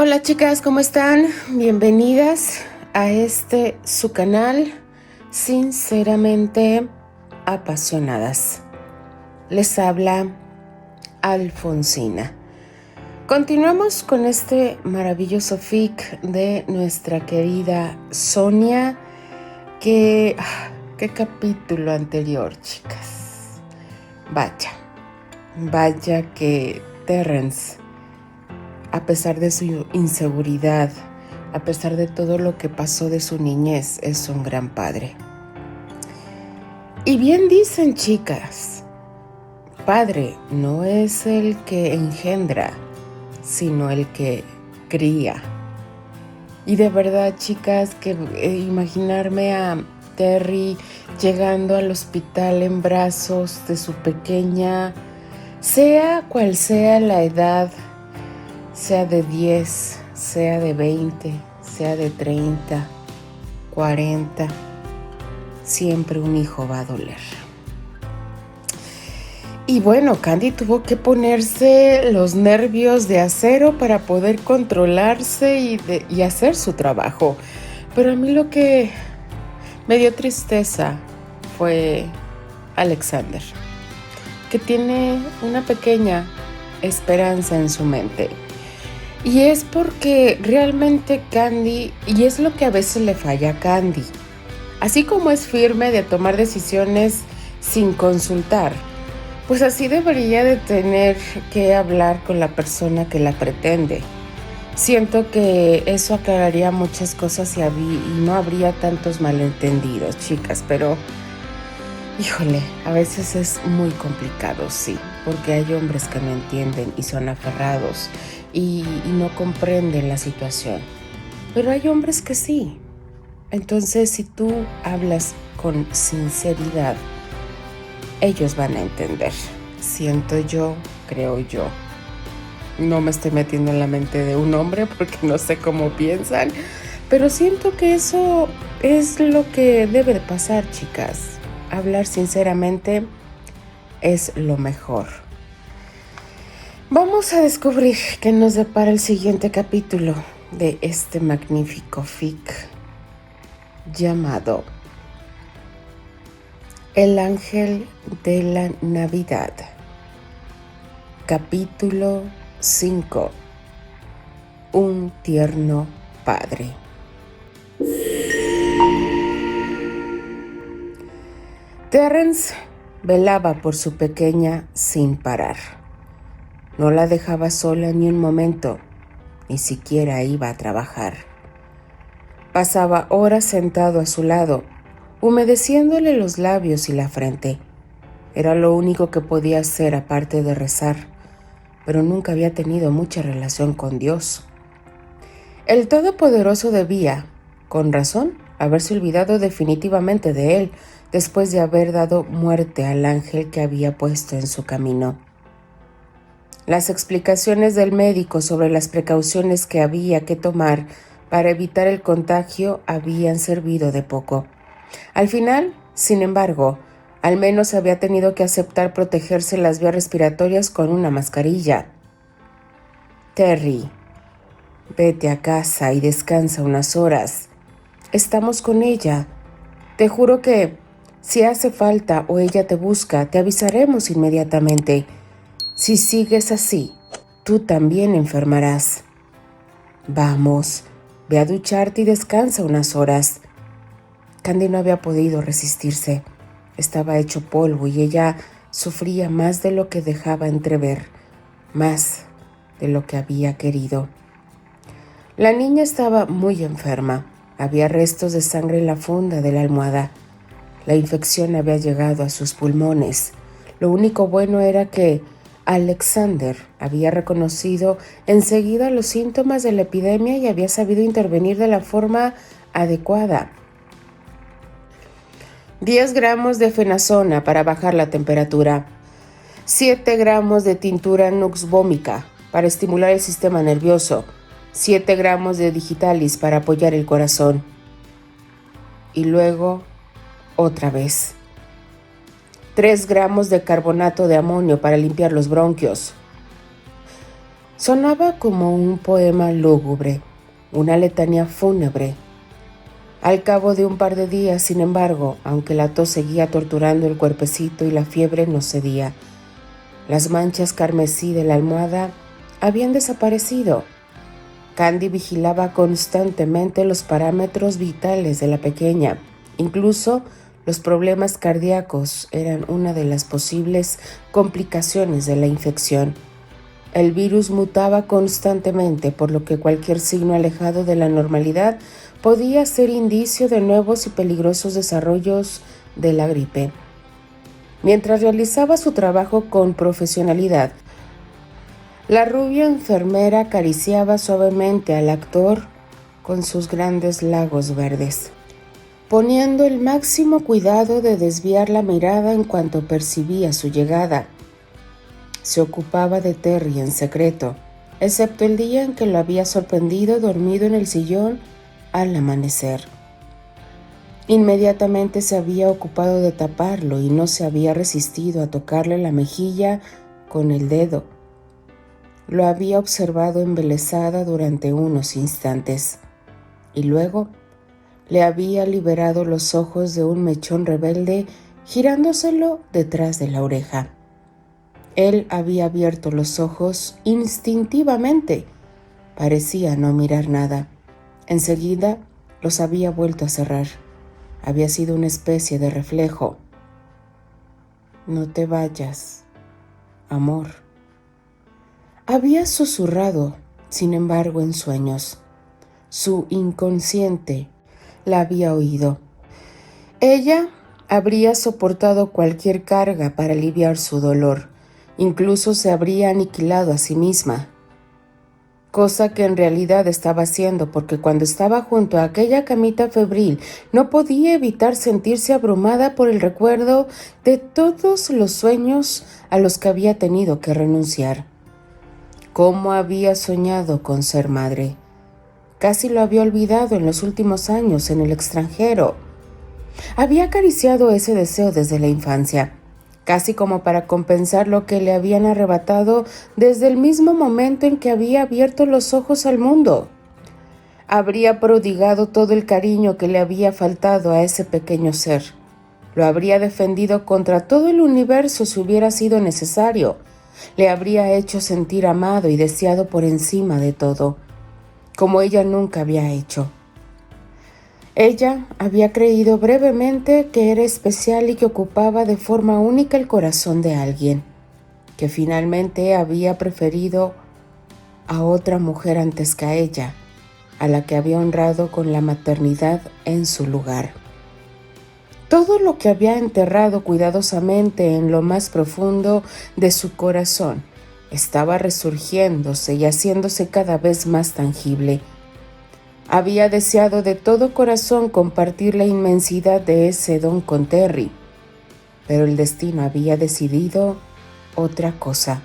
Hola chicas, ¿cómo están? Bienvenidas a su canal Sinceramente Apasionadas. Les habla Alfonsina. Continuamos con este maravilloso fic de nuestra querida Sonia. Qué capítulo anterior, chicas. Vaya que Terrence, a pesar de su inseguridad, a pesar de todo lo que pasó de su niñez, es un gran padre. Y bien dicen, chicas, padre no es el que engendra, sino el que cría. Y de verdad, chicas, que imaginarme a Terry llegando al hospital en brazos de su pequeña, sea cual sea la edad, sea de 10, sea de 20, sea de 30, 40, siempre un hijo va a doler. Y bueno, Candy tuvo que ponerse los nervios de acero para poder controlarse y hacer su trabajo. Pero a mí lo que me dio tristeza fue Alexander, que tiene una pequeña esperanza en su mente. Y es porque realmente Candy, y es lo que a veces le falla a Candy, así como es firme de tomar decisiones sin consultar, pues así debería de tener que hablar con la persona que la pretende. Siento que eso aclararía muchas cosas y no habría tantos malentendidos, chicas, pero híjole, a veces es muy complicado, sí, porque hay hombres que no entienden y son aferrados y no comprenden la situación. Pero hay hombres que sí. Entonces, si tú hablas con sinceridad, ellos van a entender. Siento yo, creo yo. No me estoy metiendo en la mente de un hombre porque no sé cómo piensan, pero siento que eso es lo que debe de pasar, chicas. Hablar sinceramente es lo mejor. Vamos a descubrir qué nos depara el siguiente capítulo de este magnífico fic llamado El Ángel de la Navidad. Capítulo 5. Un tierno padre. Terrence velaba por su pequeña sin parar. No la dejaba sola ni un momento, ni siquiera iba a trabajar. Pasaba horas sentado a su lado, humedeciéndole los labios y la frente. Era lo único que podía hacer aparte de rezar, pero nunca había tenido mucha relación con Dios. El Todopoderoso debía, con razón, haberse olvidado definitivamente de él después de haber dado muerte al ángel que había puesto en su camino. Las explicaciones del médico sobre las precauciones que había que tomar para evitar el contagio habían servido de poco. Al final, sin embargo, al menos había tenido que aceptar protegerse las vías respiratorias con una mascarilla. Terry, vete a casa y descansa unas horas. Estamos con ella. Te juro que, si hace falta o ella te busca, te avisaremos inmediatamente. Si sigues así, tú también enfermarás. Vamos, ve a ducharte y descansa unas horas. Candy no había podido resistirse. Estaba hecho polvo y ella sufría más de lo que dejaba entrever, más de lo que había querido. La niña estaba muy enferma. Había restos de sangre en la funda de la almohada. La infección había llegado a sus pulmones. Lo único bueno era que Alexander había reconocido enseguida los síntomas de la epidemia y había sabido intervenir de la forma adecuada. 10 gramos de fenazona para bajar la temperatura. 7 gramos de tintura nux vomica para estimular el sistema nervioso. 7 gramos de digitalis para apoyar el corazón. Y luego, otra vez. 3 gramos de carbonato de amonio para limpiar los bronquios. Sonaba como un poema lúgubre, una letanía fúnebre. Al cabo de un par de días, sin embargo, aunque la tos seguía torturando el cuerpecito y la fiebre no cedía, las manchas carmesí de la almohada habían desaparecido. Candy vigilaba constantemente los parámetros vitales de la pequeña. Incluso los problemas cardíacos eran una de las posibles complicaciones de la infección. El virus mutaba constantemente, por lo que cualquier signo alejado de la normalidad podía ser indicio de nuevos y peligrosos desarrollos de la gripe. Mientras realizaba su trabajo con profesionalidad, la rubia enfermera acariciaba suavemente al actor con sus grandes lagos verdes, poniendo el máximo cuidado de desviar la mirada en cuanto percibía su llegada. Se ocupaba de Terry en secreto, excepto el día en que lo había sorprendido dormido en el sillón al amanecer. Inmediatamente se había ocupado de taparlo y no se había resistido a tocarle la mejilla con el dedo. Lo había observado embelesada durante unos instantes y luego le había liberado los ojos de un mechón rebelde girándoselo detrás de la oreja. Él había abierto los ojos instintivamente. Parecía no mirar nada. Enseguida los había vuelto a cerrar. Había sido una especie de reflejo. No te vayas, amor. Había susurrado, sin embargo, en sueños. Su inconsciente la había oído. Ella habría soportado cualquier carga para aliviar su dolor. Incluso se habría aniquilado a sí misma, cosa que en realidad estaba haciendo, porque cuando estaba junto a aquella camita febril no podía evitar sentirse abrumada por el recuerdo de todos los sueños a los que había tenido que renunciar. ¿Cómo había soñado con ser madre? Casi lo había olvidado en los últimos años en el extranjero. Había acariciado ese deseo desde la infancia, casi como para compensar lo que le habían arrebatado desde el mismo momento en que había abierto los ojos al mundo. Habría prodigado todo el cariño que le había faltado a ese pequeño ser. Lo habría defendido contra todo el universo si hubiera sido necesario. Le habría hecho sentir amado y deseado por encima de todo, como ella nunca había hecho. Ella había creído brevemente que era especial y que ocupaba de forma única el corazón de alguien, que finalmente había preferido a otra mujer antes que a ella, a la que había honrado con la maternidad en su lugar. Todo lo que había enterrado cuidadosamente en lo más profundo de su corazón estaba resurgiéndose y haciéndose cada vez más tangible. Había deseado de todo corazón compartir la inmensidad de ese don con Terry, pero el destino había decidido otra cosa.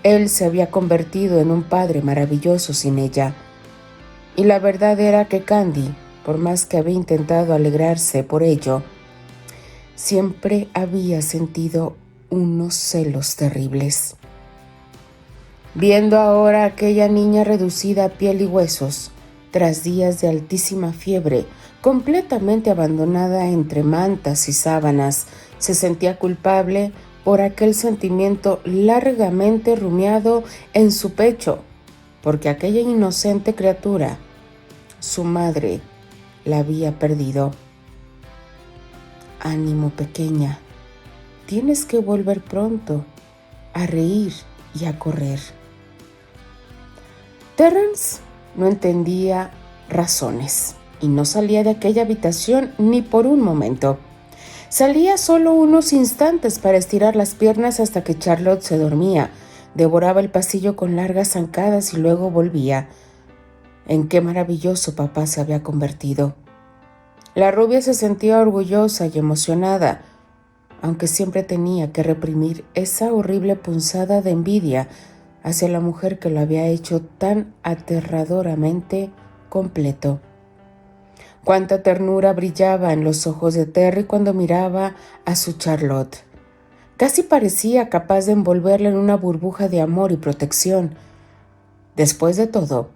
Él se había convertido en un padre maravilloso sin ella, y la verdad era que Candy, por más que había intentado alegrarse por ello, siempre había sentido unos celos terribles. Viendo ahora a aquella niña reducida a piel y huesos, tras días de altísima fiebre, completamente abandonada entre mantas y sábanas, se sentía culpable por aquel sentimiento largamente rumiado en su pecho, porque aquella inocente criatura, su madre, la había perdido. Ánimo, pequeña, tienes que volver pronto, a reír y a correr. Terrence no entendía razones y no salía de aquella habitación ni por un momento. Salía solo unos instantes para estirar las piernas hasta que Charlotte se dormía, devoraba el pasillo con largas zancadas y luego volvía. En qué maravilloso papá se había convertido. La rubia se sentía orgullosa y emocionada, aunque siempre tenía que reprimir esa horrible punzada de envidia hacia la mujer que lo había hecho tan aterradoramente completo. Cuánta ternura brillaba en los ojos de Terry cuando miraba a su Charlotte. Casi parecía capaz de envolverla en una burbuja de amor y protección. Después de todo,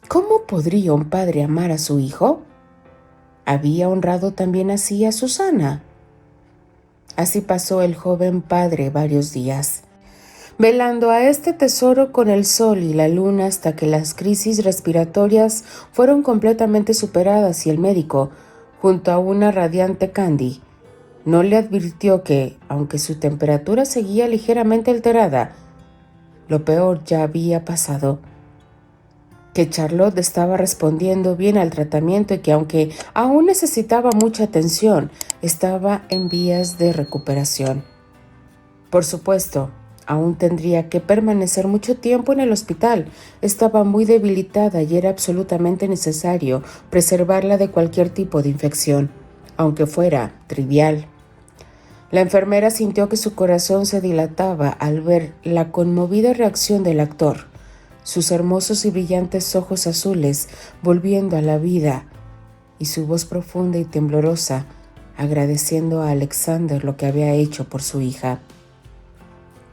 ¿cómo podría un padre amar a su hijo? Había honrado también así a Susana. Así pasó el joven padre varios días, velando a este tesoro con el sol y la luna hasta que las crisis respiratorias fueron completamente superadas y el médico, junto a una radiante Candy, no le advirtió que, aunque su temperatura seguía ligeramente alterada, lo peor ya había pasado, que Charlotte estaba respondiendo bien al tratamiento y que aunque aún necesitaba mucha atención, estaba en vías de recuperación. Por supuesto, aún tendría que permanecer mucho tiempo en el hospital. Estaba muy debilitada y era absolutamente necesario preservarla de cualquier tipo de infección, aunque fuera trivial. La enfermera sintió que su corazón se dilataba al ver la conmovida reacción del actor, sus hermosos y brillantes ojos azules volviendo a la vida y su voz profunda y temblorosa agradeciendo a Alexander lo que había hecho por su hija.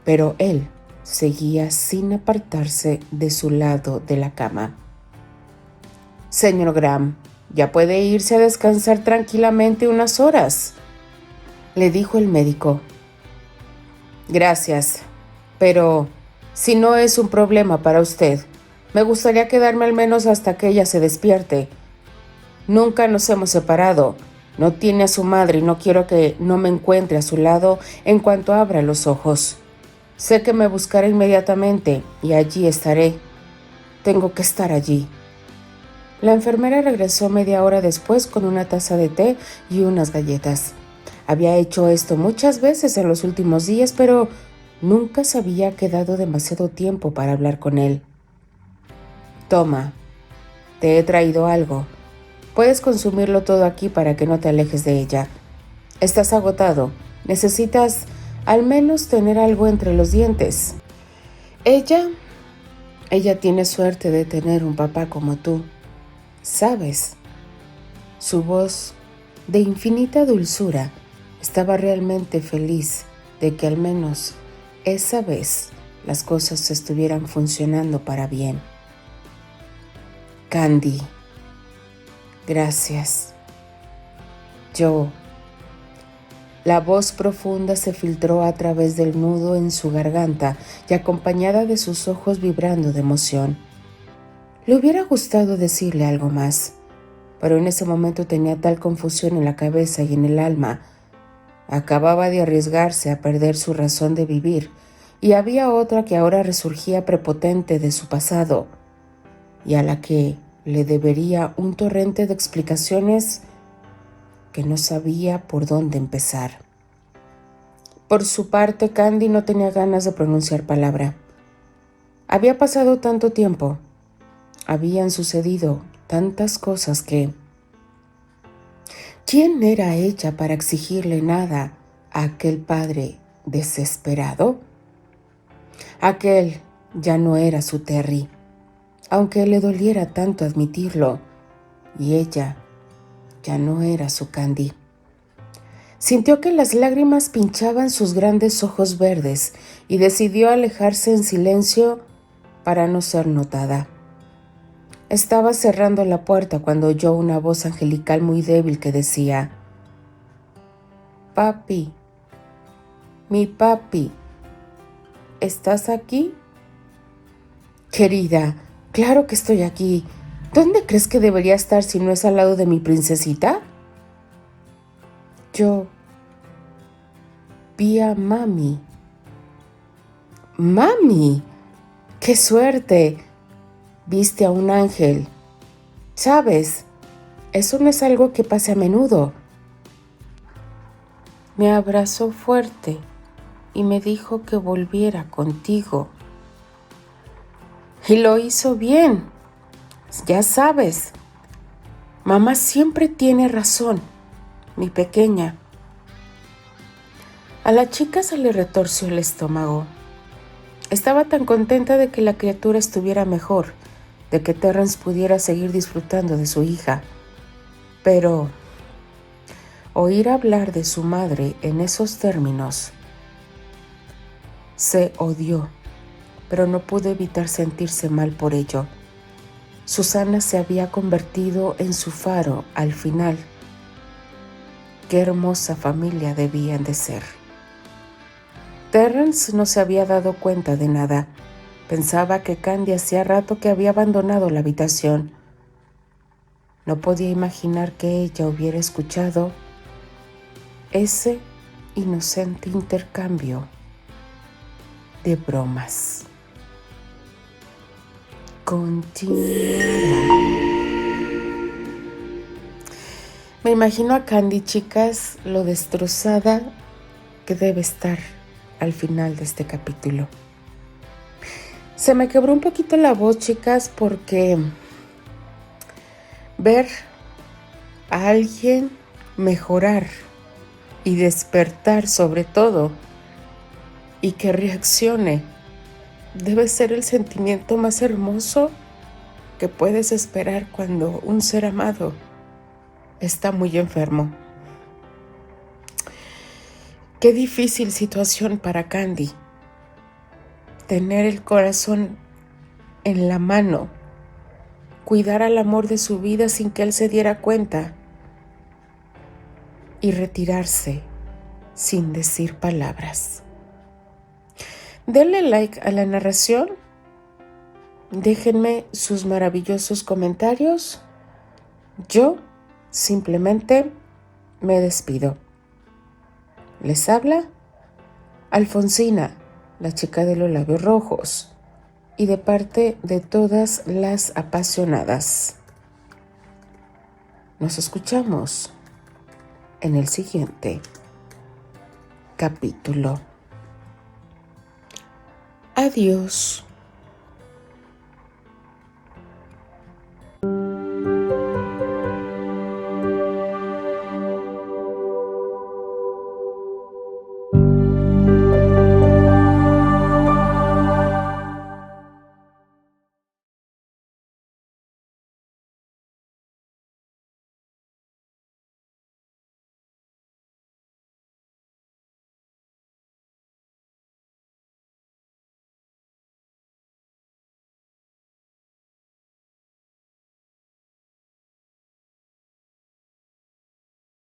Pero él seguía sin apartarse de su lado de la cama. Señor Graham, ya puede irse a descansar tranquilamente unas horas, le dijo el médico. Gracias, pero si no es un problema para usted, me gustaría quedarme al menos hasta que ella se despierte. Nunca nos hemos separado. No tiene a su madre y no quiero que no me encuentre a su lado en cuanto abra los ojos. Sé que me buscará inmediatamente y allí estaré. Tengo que estar allí. La enfermera regresó media hora después con una taza de té y unas galletas. Había hecho esto muchas veces en los últimos días, pero nunca se había quedado demasiado tiempo para hablar con él. Toma, te he traído algo. Puedes consumirlo todo aquí para que no te alejes de ella. Estás agotado. Necesitas al menos tener algo entre los dientes. Ella tiene suerte de tener un papá como tú. ¿Sabes? Su voz, de infinita dulzura, estaba realmente feliz de que al menos esa vez las cosas estuvieran funcionando para bien. Candy, gracias. La voz profunda se filtró a través del nudo en su garganta y acompañada de sus ojos vibrando de emoción. Le hubiera gustado decirle algo más, pero en ese momento tenía tal confusión en la cabeza y en el alma. Acababa de arriesgarse a perder su razón de vivir y había otra que ahora resurgía prepotente de su pasado y a la que le debería un torrente de explicaciones que no sabía por dónde empezar. Por su parte, Candy no tenía ganas de pronunciar palabra. Había pasado tanto tiempo, habían sucedido tantas cosas que... ¿Quién era ella para exigirle nada a aquel padre desesperado? Aquel ya no era su Terry, aunque le doliera tanto admitirlo, y ella ya no era su Candy. Sintió que las lágrimas pinchaban sus grandes ojos verdes y decidió alejarse en silencio para no ser notada. Estaba cerrando la puerta cuando oyó una voz angelical muy débil que decía: «Papi, mi papi, ¿estás aquí?» «Querida, claro que estoy aquí. ¿Dónde crees que debería estar si no es al lado de mi princesita?» «Yo vi a mami». «¡Mami! ¡Qué suerte! Viste a un ángel. ¿Sabes? Eso no es algo que pase a menudo». Me abrazó fuerte y me dijo que volviera contigo. Y lo hizo bien. Ya sabes, mamá siempre tiene razón, mi pequeña. A la chica se le retorció el estómago. Estaba tan contenta de que la criatura estuviera mejor, de que Terrence pudiera seguir disfrutando de su hija. Pero oír hablar de su madre en esos términos, se odió pero no pudo evitar sentirse mal por ello. Susana se había convertido en su faro al final. Qué hermosa familia debían de ser. Terrence no se había dado cuenta de nada. Pensaba que Candy hacía rato que había abandonado la habitación. No podía imaginar que ella hubiera escuchado ese inocente intercambio de bromas. Continuará. Me imagino a Candy, chicas, lo destrozada que debe estar al final de este capítulo. Se me quebró un poquito la voz, chicas, porque ver a alguien mejorar y despertar sobre todo y que reaccione debe ser el sentimiento más hermoso que puedes esperar cuando un ser amado está muy enfermo. Qué difícil situación para Candy. Tener el corazón en la mano, cuidar al amor de su vida sin que él se diera cuenta y retirarse sin decir palabras. Denle like a la narración, déjenme sus maravillosos comentarios. Yo simplemente me despido. Les habla Alfonsina, la chica de los labios rojos, y de parte de todas las apasionadas. Nos escuchamos en el siguiente capítulo. Adiós.